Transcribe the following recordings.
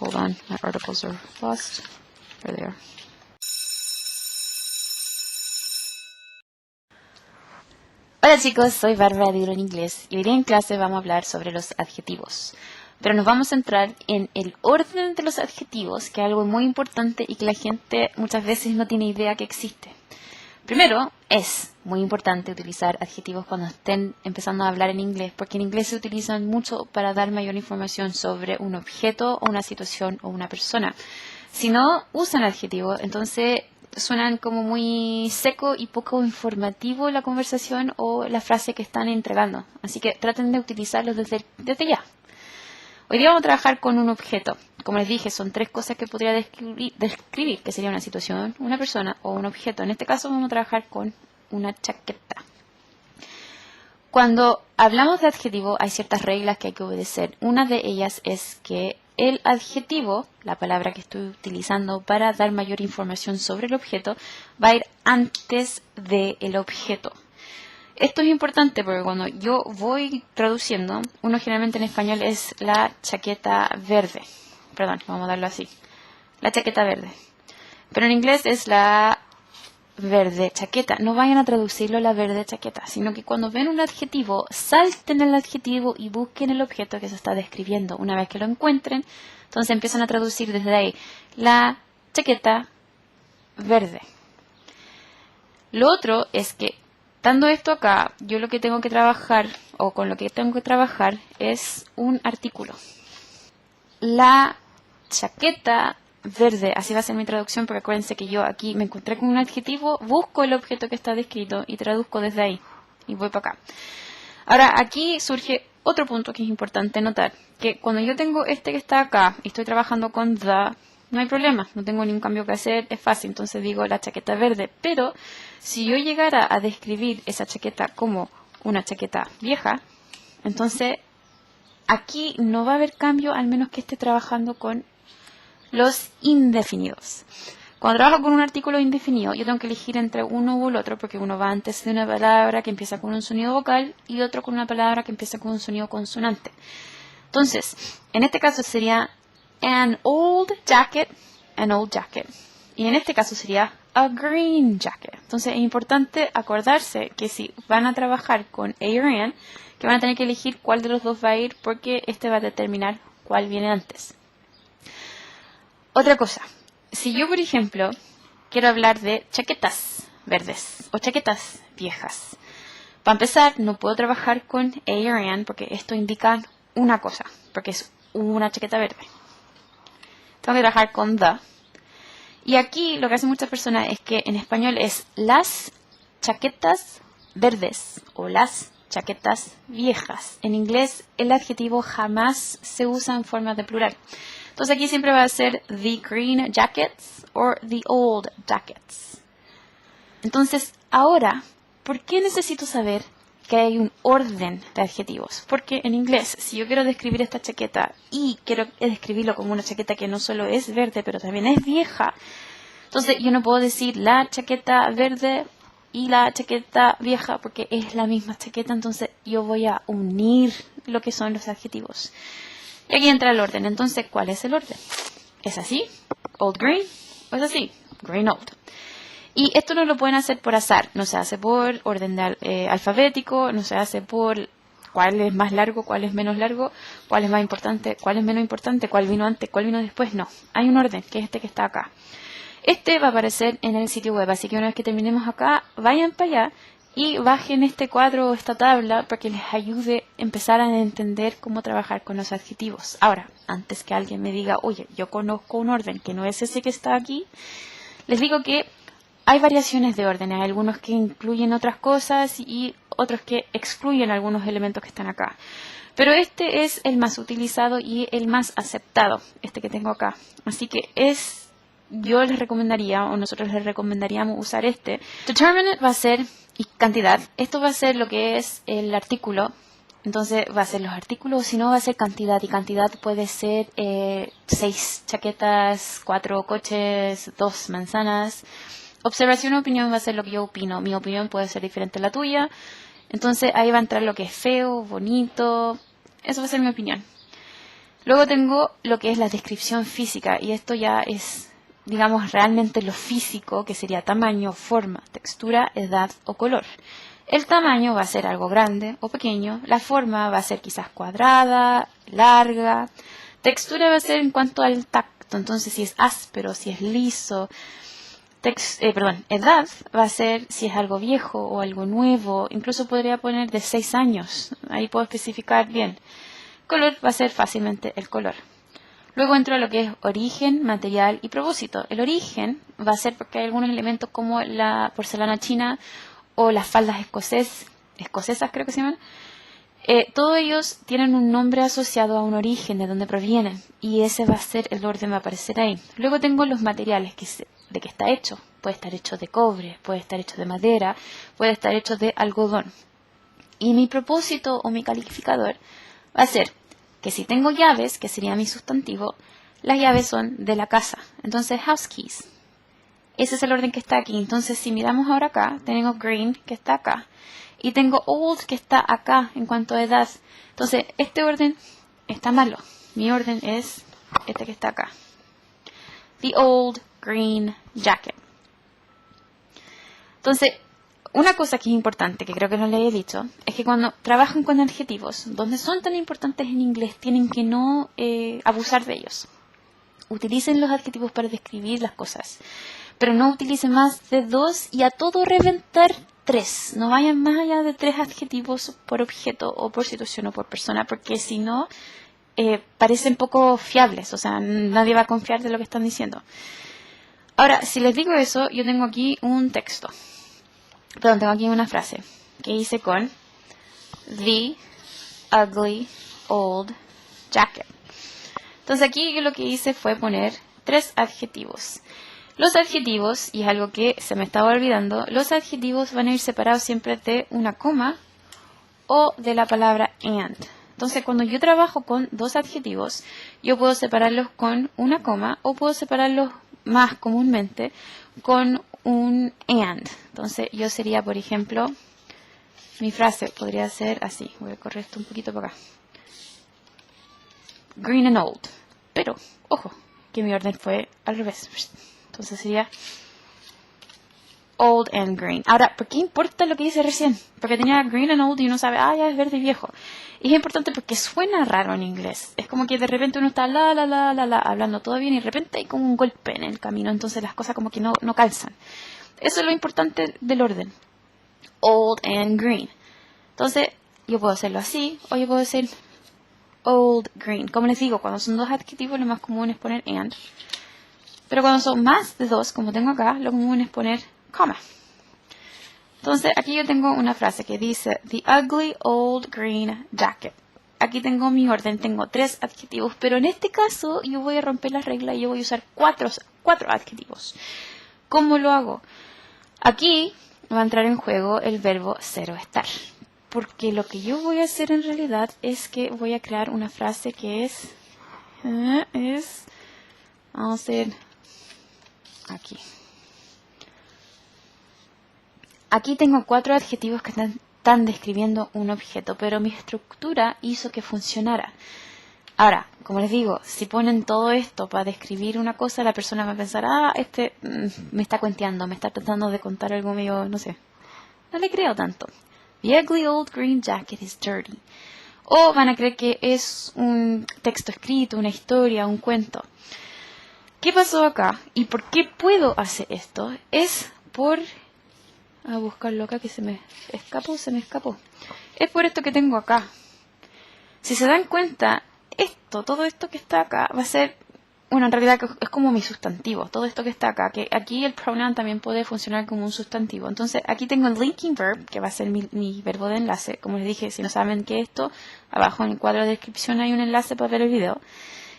Hold on, my articles are lost. There they are. Hola chicos, soy Bárbara de Libro en Inglés y hoy día en clase vamos a hablar sobre los adjetivos. Pero nos vamos a centrar en el orden de los adjetivos, que es algo muy importante y que la gente muchas veces no tiene idea que existe. Primero, es muy importante utilizar adjetivos cuando estén empezando a hablar en inglés, porque en inglés se utilizan mucho para dar mayor información sobre un objeto o una situación o una persona. Si no usan adjetivos, entonces suenan como muy seco y poco informativo la conversación o la frase que están entregando. Así que traten de utilizarlos desde ya. Hoy día vamos a trabajar con un objeto. Como les dije, son tres cosas que podría describir, que sería una situación, una persona o un objeto. En este caso vamos a trabajar con una chaqueta. Cuando hablamos de adjetivo hay ciertas reglas que hay que obedecer. Una de ellas es que el adjetivo, la palabra que estoy utilizando para dar mayor información sobre el objeto, va a ir antes del objeto. Esto es importante porque cuando yo voy traduciendo, uno generalmente en español es la chaqueta verde. Perdón, vamos a darlo así. La chaqueta verde. Pero en inglés es la verde chaqueta. No vayan a traducirlo la verde chaqueta, sino que cuando ven un adjetivo, salten el adjetivo y busquen el objeto que se está describiendo. Una vez que lo encuentren, entonces empiezan a traducir desde ahí. La chaqueta verde. Lo otro es que dando esto acá, yo lo que tengo que trabajar, o con lo que tengo que trabajar, es un artículo. La chaqueta verde, así va a ser mi traducción, porque acuérdense que yo aquí me encontré con un adjetivo, busco el objeto que está descrito y traduzco desde ahí. Y voy para acá. Ahora, aquí surge otro punto que es importante notar, que cuando yo tengo este que está acá y estoy trabajando con the, no hay problema, no tengo ningún cambio que hacer, es fácil, entonces digo la chaqueta verde. Pero si yo llegara a describir esa chaqueta como una chaqueta vieja, entonces aquí no va a haber cambio al menos que esté trabajando con los indefinidos. Cuando trabajo con un artículo indefinido, yo tengo que elegir entre uno u el otro, porque uno va antes de una palabra que empieza con un sonido vocal y otro con una palabra que empieza con un sonido consonante. Entonces, en este caso sería an old jacket, an old jacket. Y en este caso sería a green jacket. Entonces es importante acordarse que si van a trabajar con a or an, que van a tener que elegir cuál de los dos va a ir, porque este va a determinar cuál viene antes. Otra cosa, si yo por ejemplo quiero hablar de chaquetas verdes o chaquetas viejas, para empezar no puedo trabajar con a or an porque esto indica una cosa, porque es una chaqueta verde. Tengo que trabajar con the. Y aquí lo que hacen muchas personas es que en español es las chaquetas verdes o las chaquetas viejas. En inglés el adjetivo jamás se usa en forma de plural. Entonces aquí siempre va a ser the green jackets or the old jackets. Entonces ahora, ¿por qué necesito saber que hay un orden de adjetivos? Porque en inglés, si yo quiero describir esta chaqueta y quiero describirlo como una chaqueta que no solo es verde, pero también es vieja, entonces yo no puedo decir la chaqueta verde y la chaqueta vieja porque es la misma chaqueta, entonces yo voy a unir lo que son los adjetivos. Y aquí entra el orden. Entonces, ¿cuál es el orden? ¿Es así? Old green. ¿O es así? Green old. Y esto no lo pueden hacer por azar. No se hace por orden alfabético. No se hace por cuál es más largo, cuál es menos largo, cuál es más importante, cuál es menos importante, cuál vino antes, cuál vino después. No. Hay un orden, que es este que está acá. Este va a aparecer en el sitio web. Así que una vez que terminemos acá, vayan para allá y bajen este cuadro o esta tabla para que les ayude a empezar a entender cómo trabajar con los adjetivos. Ahora, antes que alguien me diga, oye, yo conozco un orden que no es ese que está aquí, les digo que hay variaciones de orden. Hay algunos que incluyen otras cosas y otros que excluyen algunos elementos que están acá. Pero este es el más utilizado y el más aceptado, este que tengo acá. Así que yo les recomendaría, o nosotros les recomendaríamos usar este. Determinate va a ser y cantidad. Esto va a ser lo que es el artículo. Entonces va a ser los artículos, o si no va a ser cantidad. Y cantidad puede ser 6 chaquetas, 4 coches, 2 manzanas. Observación o opinión va a ser lo que yo opino. Mi opinión puede ser diferente a la tuya. Entonces ahí va a entrar lo que es feo, bonito. Eso va a ser mi opinión. Luego tengo lo que es la descripción física, y esto ya es, digamos, realmente lo físico, que sería tamaño, forma, textura, edad o color. El tamaño va a ser algo grande o pequeño, la forma va a ser quizás cuadrada, larga, textura va a ser en cuanto al tacto, entonces si es áspero, si es liso, edad va a ser si es algo viejo o algo nuevo, incluso podría poner de 6 años, ahí puedo especificar bien. Color va a ser fácilmente el color. Luego entro a lo que es origen, material y propósito. El origen va a ser porque hay algunos elementos como la porcelana china o las faldas escocesas creo que se llaman. Todos ellos tienen un nombre asociado a un origen de donde provienen y ese va a ser el orden, va a aparecer ahí. Luego tengo los materiales de que está hecho. Puede estar hecho de cobre, puede estar hecho de madera, puede estar hecho de algodón. Y mi propósito o mi calificador va a ser que si tengo llaves, que sería mi sustantivo, las llaves son de la casa. Entonces, house keys. Ese es el orden que está aquí. Entonces, si miramos ahora acá, tenemos green, que está acá. Y tengo old, que está acá en cuanto a edad. Entonces, este orden está malo. Mi orden es este que está acá. The old green jacket. Entonces, una cosa que es importante, que creo que no le he dicho, es que cuando trabajan con adjetivos, donde son tan importantes en inglés, tienen que no abusar de ellos. Utilicen los adjetivos para describir las cosas, pero no utilicen más de 2 y a todo reventar 3. No vayan más allá de 3 adjetivos por objeto o por situación o por persona, porque si no, parecen poco fiables, o sea, nadie va a confiar de lo que están diciendo. Ahora, si les digo eso, yo tengo aquí un texto. Perdón, tengo aquí una frase que hice con the ugly old jacket. Entonces aquí yo lo que hice fue poner 3 adjetivos. Los adjetivos, y es algo que se me estaba olvidando, los adjetivos van a ir separados siempre de una coma o de la palabra and. Entonces cuando yo trabajo con 2 adjetivos, yo puedo separarlos con una coma o puedo separarlos más comúnmente con un and. Entonces yo sería, por ejemplo, mi frase podría ser así. Voy a correr esto un poquito para acá. Green and old. Pero, ojo, que mi orden fue al revés. Entonces sería old and green. Ahora, ¿por qué importa lo que dice recién? Porque tenía green and old y uno sabe, ya es verde y viejo. Y es importante porque suena raro en inglés. Es como que de repente uno está hablando todo bien y de repente hay como un golpe en el camino. Entonces las cosas como que no calzan. Eso es lo importante del orden. Old and green. Entonces, yo puedo hacerlo así o yo puedo decir old green. Como les digo, cuando son 2 adjetivos lo más común es poner and. Pero cuando son más de 2, como tengo acá, lo común es poner coma. Entonces, aquí yo tengo una frase que dice the ugly old green jacket. Aquí tengo mi orden, tengo 3 adjetivos, pero en este caso yo voy a romper la regla y yo voy a usar 4 adjetivos. ¿Cómo lo hago? Aquí va a entrar en juego el verbo ser o estar. Porque lo que yo voy a hacer en realidad es que voy a crear una frase que vamos a hacer aquí. Aquí tengo 4 adjetivos que están describiendo un objeto, pero mi estructura hizo que funcionara. Ahora, como les digo, si ponen todo esto para describir una cosa, la persona va a pensar, me está cuenteando, me está tratando de contar algo medio, no sé. No le creo tanto. The ugly old green jacket is dirty. O van a creer que es un texto escrito, una historia, un cuento. ¿Qué pasó acá? ¿Y por qué puedo hacer esto? Es por... A buscarlo acá que se me escapó. Es por esto que tengo acá. Si se dan cuenta, todo esto que está acá va a ser... Bueno, en realidad es como mi sustantivo, todo esto que está acá, que aquí el pronoun también puede funcionar como un sustantivo. Entonces, aquí tengo el linking verb, que va a ser mi verbo de enlace. Como les dije, si no saben qué es esto, abajo en el cuadro de descripción hay un enlace para ver el video.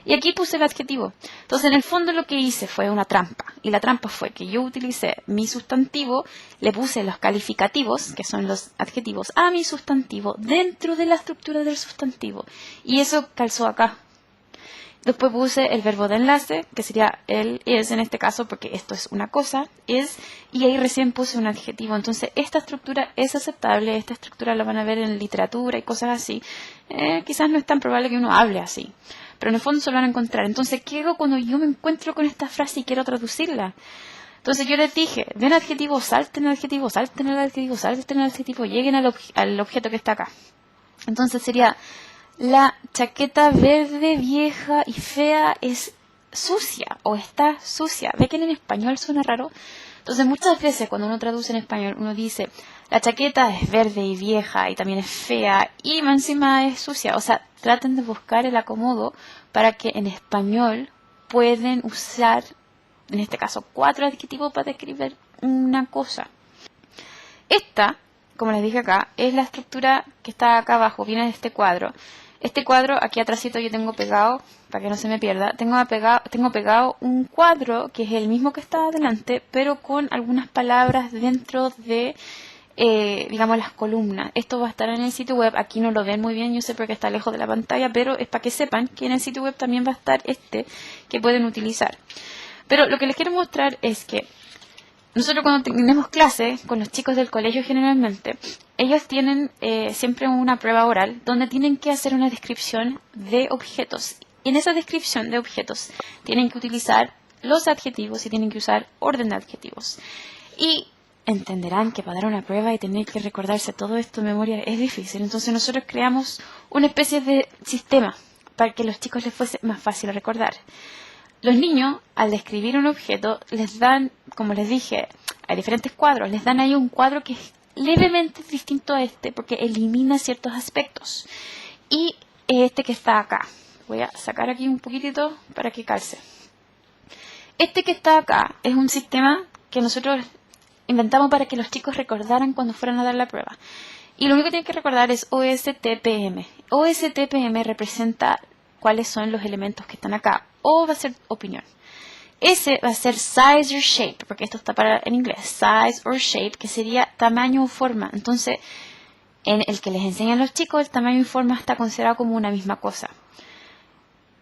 Y aquí puse el adjetivo. Entonces, en el fondo lo que hice fue una trampa. Y la trampa fue que yo utilicé mi sustantivo, le puse los calificativos, que son los adjetivos, a mi sustantivo dentro de la estructura del sustantivo. Y eso calzó acá. Después puse el verbo de enlace, que sería el is en este caso, porque esto es una cosa, is, y ahí recién puse un adjetivo. Entonces, esta estructura es aceptable, esta estructura la van a ver en literatura y cosas así. Quizás no es tan probable que uno hable así, pero en el fondo se lo van a encontrar. Entonces, ¿qué hago cuando yo me encuentro con esta frase y quiero traducirla? Entonces yo les dije, ven adjetivo, salten el adjetivo, salten el adjetivo, salten el adjetivo, lleguen al objeto que está acá. Entonces sería, la chaqueta verde, vieja y fea es sucia o está sucia. ¿Ve que en español suena raro? Entonces muchas veces cuando uno traduce en español, uno dice, la chaqueta es verde y vieja y también es fea y más encima es sucia. O sea, traten de buscar el acomodo para que en español pueden usar, en este caso, 4 adjetivos para describir una cosa. Esta, como les dije acá, es la estructura que está acá abajo, viene de este cuadro. Este cuadro, aquí atrásito yo tengo pegado, para que no se me pierda, tengo pegado un cuadro que es el mismo que está adelante, pero con algunas palabras dentro de, digamos, las columnas. Esto va a estar en el sitio web, aquí no lo ven muy bien, yo sé porque está lejos de la pantalla, pero es para que sepan que en el sitio web también va a estar que pueden utilizar. Pero lo que les quiero mostrar es que nosotros cuando tenemos clase con los chicos del colegio generalmente, ellos tienen siempre una prueba oral donde tienen que hacer una descripción de objetos. Y en esa descripción de objetos tienen que utilizar los adjetivos y tienen que usar orden de adjetivos. Y entenderán que para dar una prueba y tener que recordarse todo esto en memoria es difícil. Entonces nosotros creamos una especie de sistema para que a los chicos les fuese más fácil recordar. Los niños, al describir un objeto, les dan, como les dije, hay diferentes cuadros. Les dan ahí un cuadro que es levemente distinto a este, porque elimina ciertos aspectos. Y este que está acá. Voy a sacar aquí un poquitito para que calce. Este que está acá es un sistema que nosotros inventamos para que los chicos recordaran cuando fueran a dar la prueba. Y lo único que tienen que recordar es OSTPM. OSTPM representa cuáles son los elementos que están acá. O va a ser opinión. Ese va a ser size or shape, porque esto está en inglés. Size or shape, que sería tamaño o forma. Entonces, en el que les enseñan a los chicos, el tamaño y forma está considerado como una misma cosa.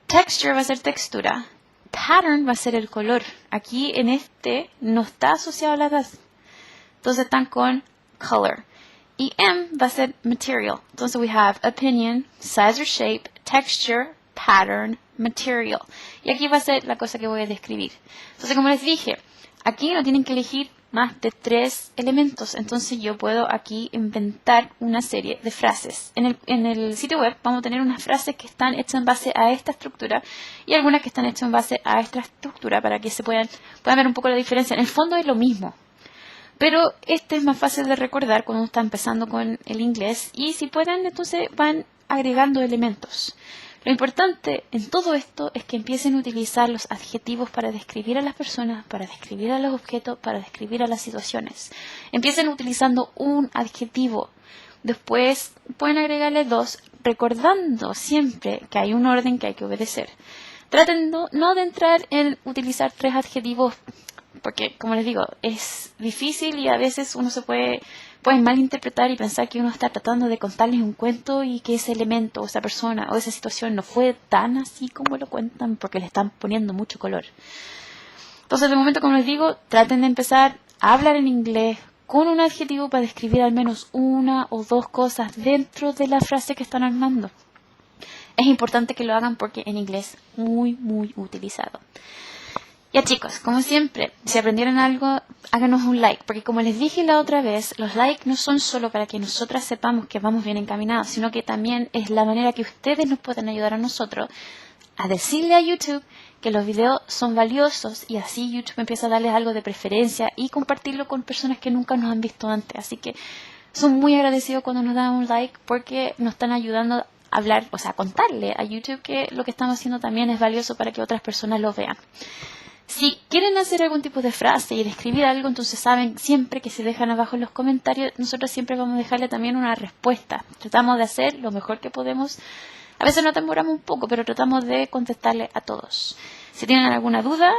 Texture va a ser textura. Pattern va a ser el color. Aquí en este no está asociado a la edad. Entonces están con color. Y M va a ser material. Entonces we have opinion, size or shape, texture, pattern, material. Y aquí va a ser la cosa que voy a describir. Entonces, como les dije, aquí no tienen que elegir más de 3 elementos. Entonces yo puedo aquí inventar una serie de frases. En el sitio web vamos a tener unas frases que están hechas en base a esta estructura y algunas que están hechas en base a esta estructura para que se puedan ver un poco la diferencia. En el fondo es lo mismo. Pero este es más fácil de recordar cuando uno está empezando con el inglés. Y si pueden, entonces van agregando elementos. Lo importante en todo esto es que empiecen a utilizar los adjetivos para describir a las personas, para describir a los objetos, para describir a las situaciones. Empiecen utilizando un adjetivo. Después pueden agregarle 2, recordando siempre que hay un orden que hay que obedecer. Traten no de entrar en utilizar 3 adjetivos, porque, como les digo, es difícil y a veces uno se puede malinterpretar y pensar que uno está tratando de contarles un cuento y que ese elemento o esa persona o esa situación no fue tan así como lo cuentan porque le están poniendo mucho color. Entonces, de momento, como les digo, traten de empezar a hablar en inglés con un adjetivo para describir al menos 1 o 2 cosas dentro de la frase que están armando. Es importante que lo hagan porque en inglés es muy, muy utilizado. Ya chicos, como siempre, si aprendieron algo, háganos un like, porque como les dije la otra vez, los likes no son solo para que nosotras sepamos que vamos bien encaminados, sino que también es la manera que ustedes nos pueden ayudar a nosotros a decirle a YouTube que los videos son valiosos y así YouTube empieza a darles algo de preferencia y compartirlo con personas que nunca nos han visto antes. Así que son muy agradecidos cuando nos dan un like porque nos están ayudando a hablar, o sea, a contarle a YouTube que lo que estamos haciendo también es valioso para que otras personas lo vean. Si quieren hacer algún tipo de frase y describir algo, entonces saben siempre que se dejan abajo en los comentarios, nosotros siempre vamos a dejarle también una respuesta. Tratamos de hacer lo mejor que podemos. A veces nos demoramos un poco, pero tratamos de contestarle a todos. Si tienen alguna duda,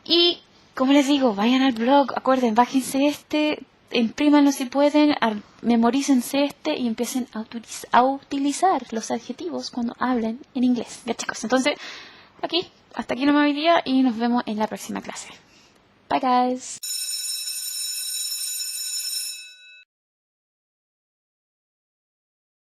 y como les digo, vayan al blog, acuerden, bájense imprímanlo si pueden, memorícense y empiecen a utilizar los adjetivos cuando hablen en inglés. Ya chicos, entonces hasta aquí nomás hoy día y nos vemos en la próxima clase. Bye guys.